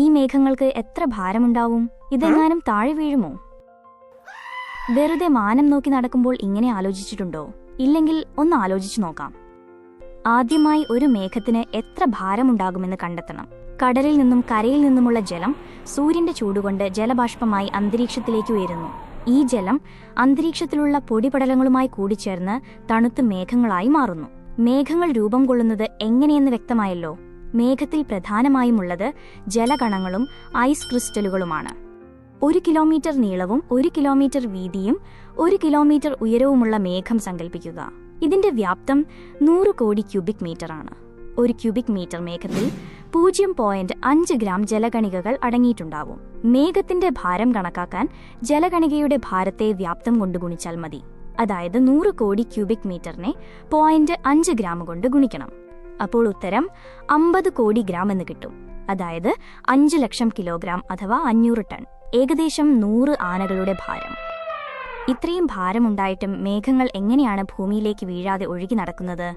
ഈ മേഘങ്ങൾക്ക് എത്ര ഭാരമുണ്ടാവും? ഇതെങ്ങാനും താഴെ വീഴുമോ? വെറുതെ മാനം നോക്കി നടക്കുമ്പോൾ ഇങ്ങനെ ആലോചിച്ചിട്ടുണ്ടോ? ഇല്ലെങ്കിൽ ഒന്ന് ആലോചിച്ചു നോക്കാം. ആദ്യമായി ഒരു മേഘത്തിന് എത്ര ഭാരമുണ്ടാകുമെന്ന് കണ്ടെത്തണം. കടലിൽ നിന്നും കരയിൽ നിന്നുമുള്ള ജലം സൂര്യന്റെ ചൂടുകൊണ്ട് ജലബാഷ്പമായി അന്തരീക്ഷത്തിലേക്ക് ഉയരുന്നു. ഈ ജലം അന്തരീക്ഷത്തിലുള്ള പൊടിപടലങ്ങളുമായി കൂടിച്ചേർന്ന് തണുത്ത് മേഘങ്ങളായി മാറുന്നു. മേഘങ്ങൾ രൂപം കൊള്ളുന്നത് എങ്ങനെയെന്ന് വ്യക്തമായല്ലോ. മേഘത്തിൽ പ്രധാനമായുമുള്ളത് ജലകണങ്ങളും ഐസ് ക്രിസ്റ്റലുകളുമാണ്. 1 കിലോമീറ്റർ നീളവും 1 കിലോമീറ്റർ വീതിയും 1 കിലോമീറ്റർ ഉയരവുമുള്ള മേഘം സങ്കല്പിക്കുക. ഇതിന്റെ വ്യാപ്തം 100 കോടി ക്യൂബിക് മീറ്ററാണ്. 1 ക്യൂബിക് മീറ്റർ മേഘത്തിൽ 0.5 ഗ്രാം ജലകണികകൾ അടങ്ങിയിട്ടുണ്ടാവും. മേഘത്തിന്റെ ഭാരം കണക്കാക്കാൻ ജലകണികയുടെ ഭാരത്തെ വ്യാപ്തം കൊണ്ട് ഗുണിച്ചാൽ മതി. അതായത് 100 കോടി ക്യൂബിക് മീറ്ററിനെ 0.5 ഗ്രാം കൊണ്ട് ഗുണിക്കണം. അപ്പോൾ ഉത്തരം 50 കോടി ഗ്രാം എന്ന് കിട്ടും. അതായത് 5 ലക്ഷം കിലോഗ്രാം അഥവാ 500 ടൺ, ഏകദേശം 100 ആനകളുടെ ഭാരം. ഇത്രയും ഭാരമുണ്ടായിട്ടും മേഘങ്ങൾ എങ്ങനെയാണ് ഭൂമിയിലേക്ക് വീഴാതെ ഒഴുകി നടക്കുന്നത്?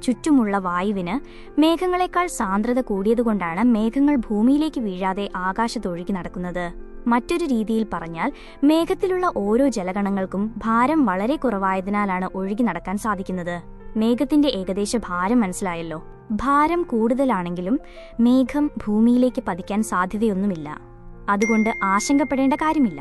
ചുറ്റുമുള്ള വായുവിന് മേഘങ്ങളെക്കാൾ സാന്ദ്രത കൂടിയതുകൊണ്ടാണ് മേഘങ്ങൾ ഭൂമിയിലേക്ക് വീഴാതെ ആകാശത്ത് ഒഴുകി നടക്കുന്നത്. മറ്റൊരു രീതിയിൽ പറഞ്ഞാൽ, മേഘത്തിലുള്ള ഓരോ ജലകണങ്ങൾക്കും ഭാരം വളരെ കുറവായതിനാലാണ് ഒഴുകി നടക്കാൻ സാധിക്കുന്നത്. മേഘത്തിന്റെ ഏകദേശ ഭാരം മനസ്സിലായല്ലോ. ഭാരം കൂടുതലാണെങ്കിലും മേഘം ഭൂമിയിലേക്ക് പതിക്കാൻ സാധ്യതയൊന്നുമില്ല. അതുകൊണ്ട് ആശങ്കപ്പെടേണ്ട കാര്യമില്ല.